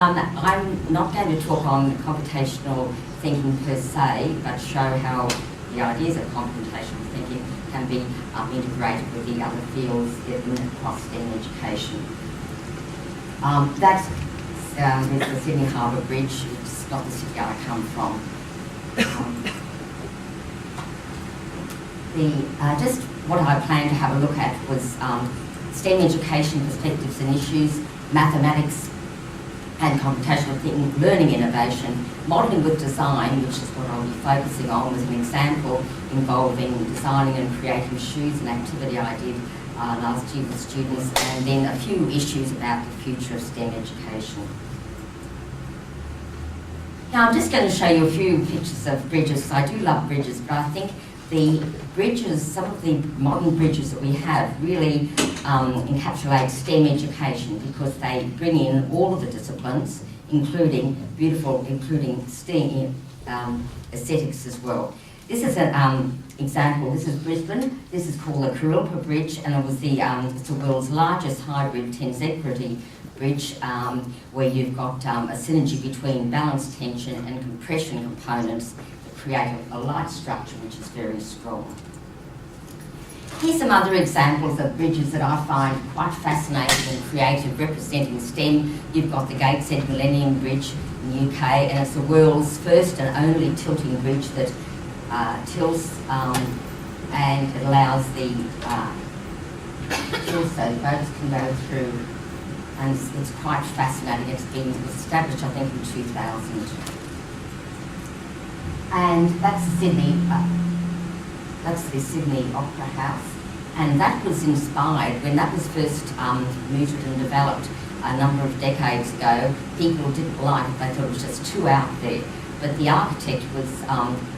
I'm not going to talk on computational thinking per se, but show how the ideas of computational thinking can be integrated with the other fields across STEM education. That's the Sydney Harbour Bridge. It's not the city I come from. Just what I planned to have a look at was STEM education perspectives and issues, mathematics and computational thinking, learning innovation, modelling with design, which is what I'll be focusing on, was an example involving designing and creating shoes, an activity I did last year with students, and then a few issues about the future of STEM education. Now I'm just going to show you a few pictures of bridges, because I do love bridges, but I think the bridges, some of the modern bridges that we have really encapsulate STEM education, because they bring in all of the disciplines, including STEM aesthetics as well. This is an example. This is Brisbane. This is called the Coorillpa Bridge, and it was it's the world's largest hybrid tensegrity bridge, where you've got a synergy between balance, tension and compression components that create a light structure which is very strong. Here's some other examples of bridges that I find quite fascinating and creative, representing STEM. You've got the Gateshead Millennium Bridge in the UK, and it's the world's first and only tilting bridge that tilts, and it allows the tilts so boats can go through, and it's quite fascinating. It's been established, I think, in 2000. And that's the Sydney Opera House, and that was inspired when that was first mooted and developed a number of decades ago. People didn't like it; they thought it was just too out there. But the architect was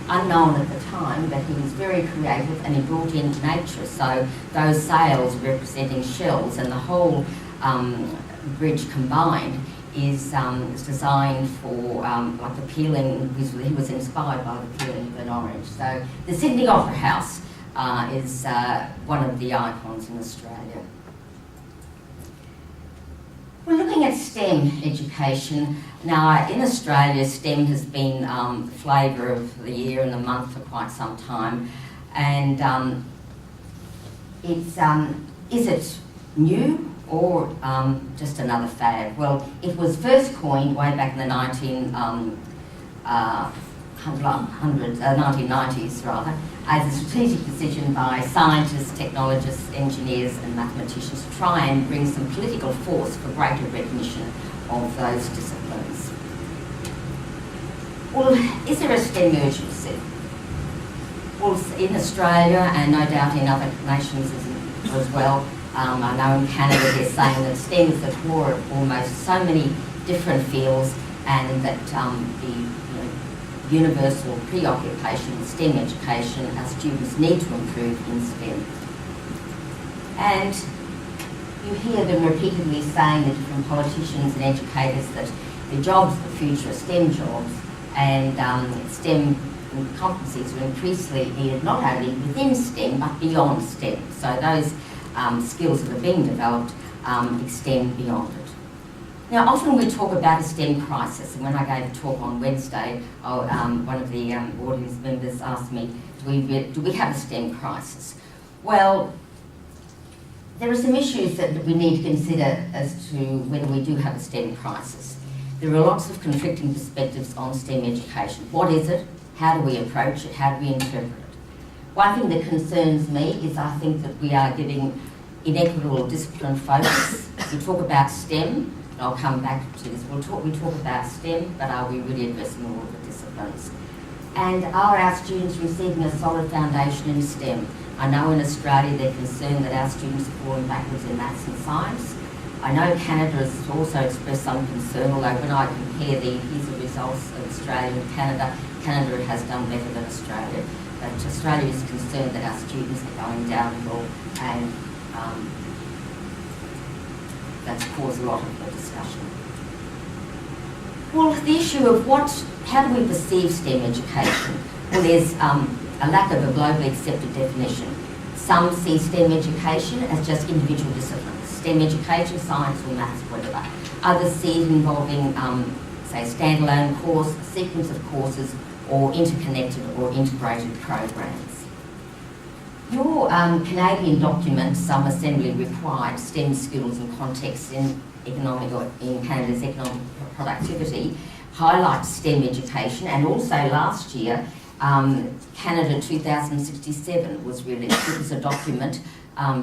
unknown at the time, but he was very creative and he brought in nature. So those sails representing shells and the whole bridge combined is designed for like the peeling. He was inspired by the peeling of an orange. So the Sydney Opera House is one of the icons in Australia. We're looking at STEM education. Now, in Australia, STEM has been the flavour of the year and the month for quite some time. And is it new or just another fad? Well, it was first coined way back in the 1990s rather, as a strategic decision by scientists, technologists, engineers and mathematicians to try and bring some political force for greater recognition of those disciplines. Well, is there a STEM urgency? Well, in Australia and no doubt in other nations as well, I know in Canada they're saying that STEM is the core of almost so many different fields, and that the universal preoccupation with STEM education, our students need to improve in STEM. And you hear them repeatedly saying, the different politicians and educators, that the jobs of the future are STEM jobs, and STEM competencies are increasingly needed not only within STEM but beyond STEM. So those skills that are being developed extend beyond it. Now, often we talk about a STEM crisis, and when I gave a talk on Wednesday, one of the audience members asked me, do we have a STEM crisis? Well, there are some issues that we need to consider as to whether we do have a STEM crisis. There are lots of conflicting perspectives on STEM education. What is it? How do we approach it? How do we interpret it? One thing that concerns me is I think that we are giving inequitable discipline focus. We talk about STEM, and I'll come back to this. We talk about STEM, but are we really addressing all of the disciplines? And are our students receiving a solid foundation in STEM? I know in Australia they're concerned that our students are falling backwards in maths and science. I know Canada has also expressed some concern, although when I compare the results of Australia and Canada, Canada has done better than Australia. But Australia is concerned that our students are going downhill, and that's caused a lot of the discussion. Well, the issue of how do we perceive STEM education? Well, there's a lack of a globally accepted definition. Some see STEM education as just individual disciplines, STEM education, science or maths, whatever. Others see it involving, say, a standalone course, a sequence of courses, or interconnected or integrated programs. Your Canadian document, Some Assembly Required, STEM Skills and Context in Canada's Economic Productivity, highlights STEM education, and also last year, Canada 2067 was released. It was a document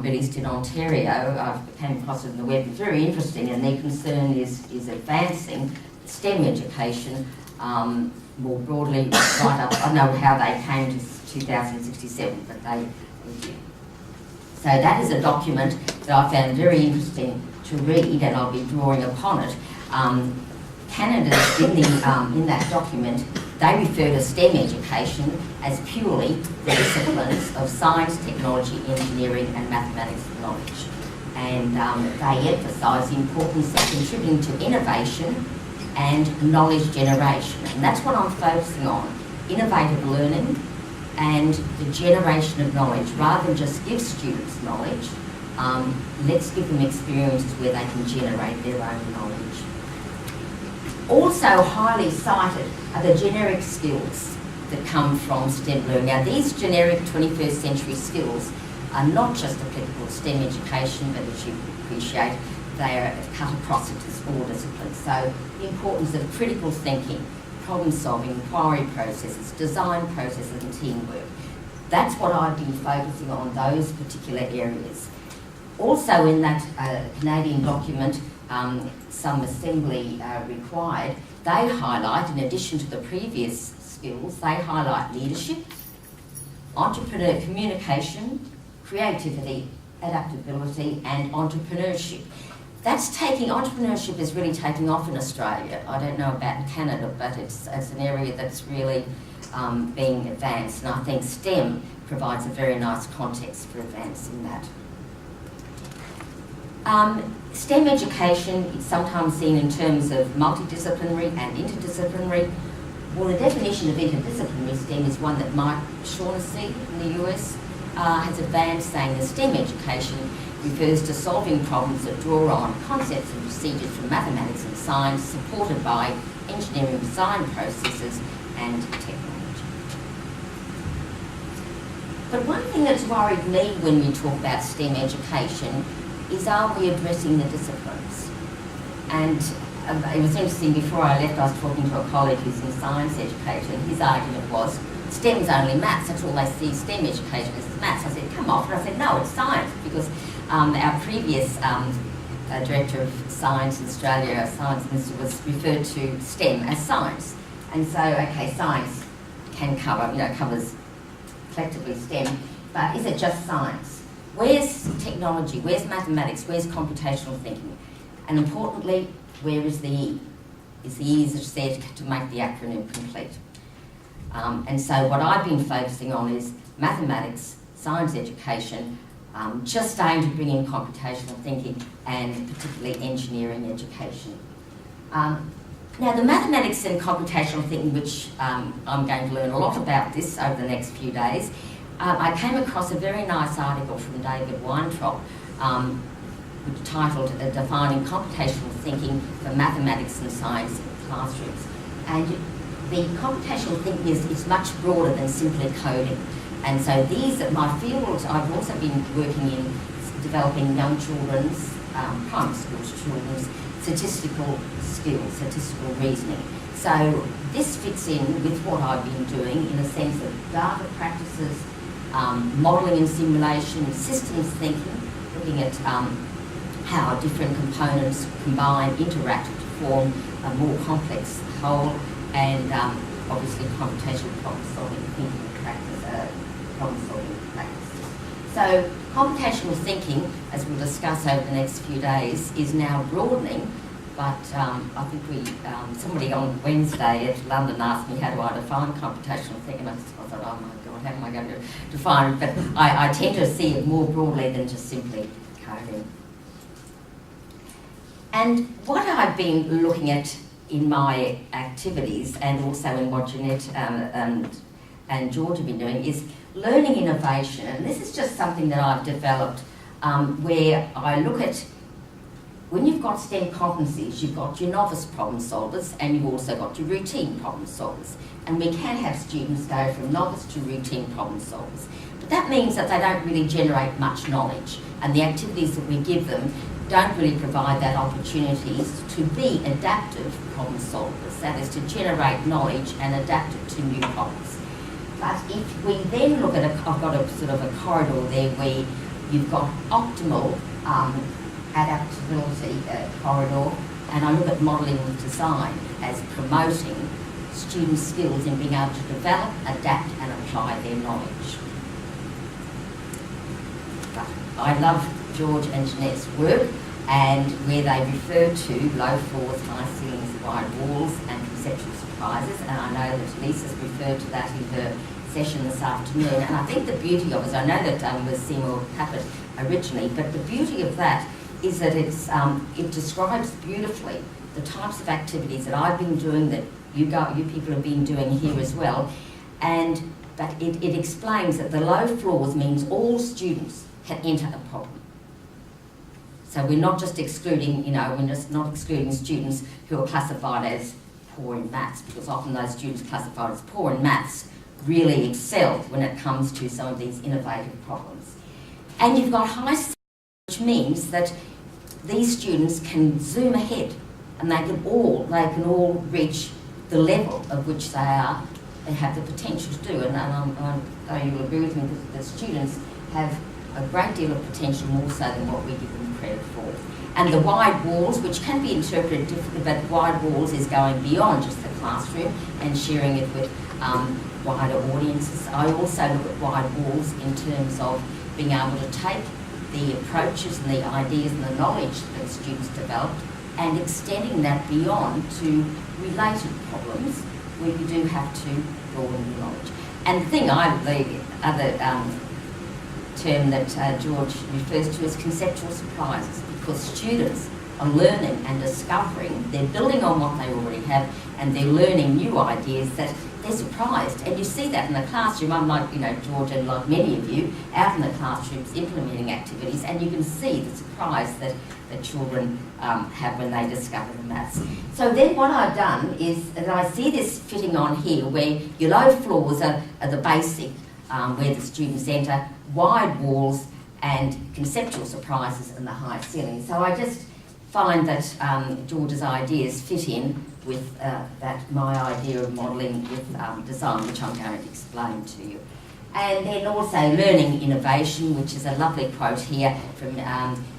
released in Ontario. I came across it on the web. It's very interesting, and their concern is advancing STEM education more broadly right up. I know how they came to 2067, but they did. So that is a document that I found very interesting to read, and I'll be drawing upon it. Canada, in that document, they refer to STEM education as purely the disciplines of science, technology, engineering and mathematics knowledge. And they emphasise the importance of contributing to innovation and knowledge generation. And that's what I'm focusing on, innovative learning and the generation of knowledge. Rather than just give students knowledge, let's give them experiences where they can generate their own knowledge. Also highly cited are the generic skills that come from STEM learning. Now, these generic 21st century skills are not just applicable to STEM education, but as you appreciate, they are cut across into all disciplines. So the importance of critical thinking, problem solving, inquiry processes, design processes and teamwork. That's what I've been focusing on, those particular areas. Also in that Canadian document, Some Assembly Required, they highlight, in addition to the previous skills, they highlight leadership, entrepreneur communication, creativity, adaptability and entrepreneurship. Entrepreneurship is really taking off in Australia. I don't know about in Canada, but it's an area that's really being advanced, and I think STEM provides a very nice context for advancing that. STEM education is sometimes seen in terms of multidisciplinary and interdisciplinary. Well, the definition of interdisciplinary STEM is one that Mike Shaughnessy in the US has advanced, saying that STEM education refers to solving problems that draw on concepts and procedures from mathematics and science, supported by engineering design processes and technology. But one thing that's worried me when we talk about STEM education is, are we addressing the disciplines? And it was interesting, before I left I was talking to a colleague who's in science education. His argument was, STEM's only maths, that's all they see STEM education is maths. I said, come off, and I said, no, it's science, because our previous Director of Science in Australia, our Science Minister, was referred to STEM as science. And so, okay, science can cover, covers collectively STEM, but is it just science? Where's technology? Where's mathematics? Where's computational thinking? And importantly, where is the E? Is the E, as it's said, to make the acronym complete? And so what I've been focusing on is mathematics, science education, just aimed to bring in computational thinking and particularly engineering education. Now, the mathematics and computational thinking, which I'm going to learn a lot about this over the next few days, I came across a very nice article from David Weintraub, titled Defining Computational Thinking for Mathematics and Science in Classrooms. And the computational thinking is much broader than simply coding. And so these are my fields. I've also been working in developing young children's, primary school children's statistical skills, statistical reasoning. So this fits in with what I've been doing in a sense of data practices, modelling and simulation, systems thinking, looking at how different components combine, interact to form a more complex whole, and obviously computational problem-solving thinking practice, problem-solving practices. So computational thinking, as we'll discuss over the next few days, is now broadening, but I think somebody on Wednesday at London asked me how do I define computational thinking, and I thought, oh my God, how am I going to define it? But I tend to see it more broadly than just simply coding. And what I've been looking at in my activities, and also in what Jeanette and George have been doing, is learning innovation. And this is just something that I've developed where I look at when you've got STEM competencies, you've got your novice problem solvers and you've also got your routine problem solvers. And we can have students go from novice to routine problem solvers. But that means that they don't really generate much knowledge, and the activities that we give them don't really provide that opportunities to be adaptive problem solvers, that is to generate knowledge and adapt it to new problems. But if we then look at I've got a sort of a corridor there where you've got optimal adaptability corridor, and I look at modelling with design as promoting student skills in being able to develop, adapt and apply their knowledge. But I love George and Jeanette's work, and where they refer to low floors, high ceilings, wide walls and conceptual surprises, and I know that Lisa's referred to that in her session this afternoon, and I think the beauty of it, I know that was Seymour Papert originally, but the beauty of that is that it describes beautifully the types of activities that I've been doing, that you people have been doing here as well, but it explains that the low floors means all students can enter a problem. So we're not just excluding, we're just not excluding students who are classified as poor in maths, because often those students classified as poor in maths really excel when it comes to some of these innovative problems. And you've got high ceilings, which means that these students can zoom ahead and they can all reach the level of which they have the potential to do. And I know you'll agree with me that the students have a great deal of potential, more so than what we give them credit for. And the wide walls, which can be interpreted differently, but wide walls is going beyond just the classroom and sharing it with wider audiences. I also look at wide walls in terms of being able to take the approaches and the ideas and the knowledge that students developed and extending that beyond to related problems where you do have to draw on the knowledge. And the other term that George refers to is conceptual surprises, because students are learning and discovering, they're building on what they already have, and they're learning new ideas that they're surprised. And you see that in the classroom. I'm like, George, and like many of you, out in the classrooms implementing activities, and you can see the surprise that children have when they discover the maths. So then what I've done is that I see this fitting on here, where your low floors are the basic, where the students enter, wide walls and conceptual surprises and the high ceilings. So I just find that George's ideas fit in with my idea of modelling with design, which I'm going to explain to you. And then also learning innovation, which is a lovely quote here from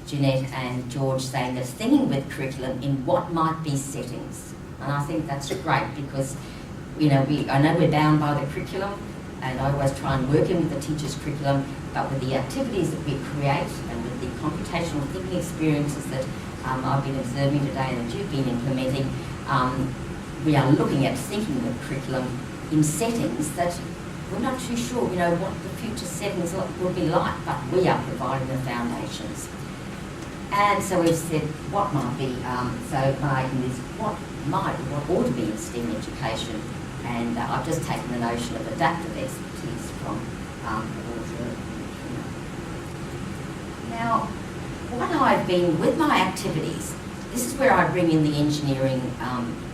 Jeanette and George, saying that thinking with curriculum in what might be settings. And I think that's great, because I know we're bound by the curriculum, and I always try and work in with the teacher's curriculum, but with the activities that we create and with the computational thinking experiences that I've been observing today and that you've been implementing, we are looking at thinking with curriculum in settings that we're not too sure, what the future settings will be like, but we are providing the foundations. And so we've said what might be, so my argument is what ought to be in STEM education, and I've just taken the notion of adaptive expertise from Now, what I've been, with my activities, this is where I bring in the engineering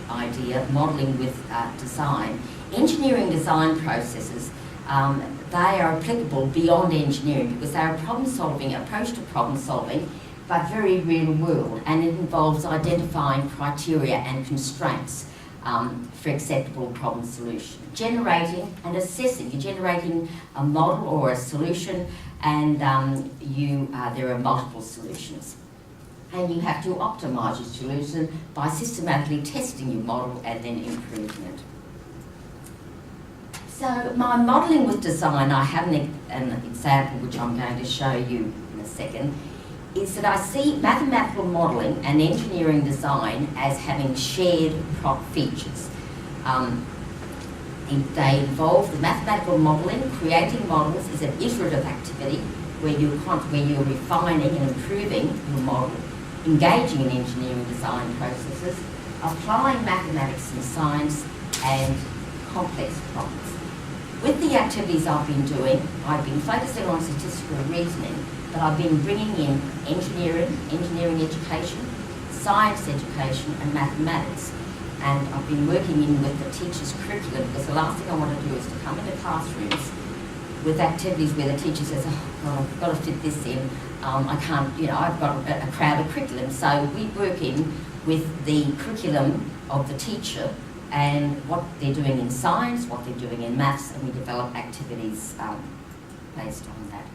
idea, modelling with design. Engineering design processes, they are applicable beyond engineering, because they're approach to problem solving, but very real world, and it involves identifying criteria and constraints for acceptable problem solution. Generating and assessing. You're generating a model or a solution, and there are multiple solutions. And you have to optimise your solution by systematically testing your model and then improving it. So my modelling with design, I have an example which I'm going to show you in a second, is that I see mathematical modelling and engineering design as having shared features. They involve the mathematical modelling. Creating models is an iterative activity where you're refining and improving your model, engaging in engineering design processes, applying mathematics and science, and complex problems. With the activities I've been doing, I've been focusing on statistical reasoning, but I've been bringing in engineering education, science education and mathematics. And I've been working in with the teachers' curriculum, because the last thing I want to do is to come into classrooms with activities where the teacher says, oh God, I've got to fit this in, I can't, I've got a crowded curriculum. So we work in with the curriculum of the teacher and what they're doing in science, what they're doing in maths, and we develop activities based on that.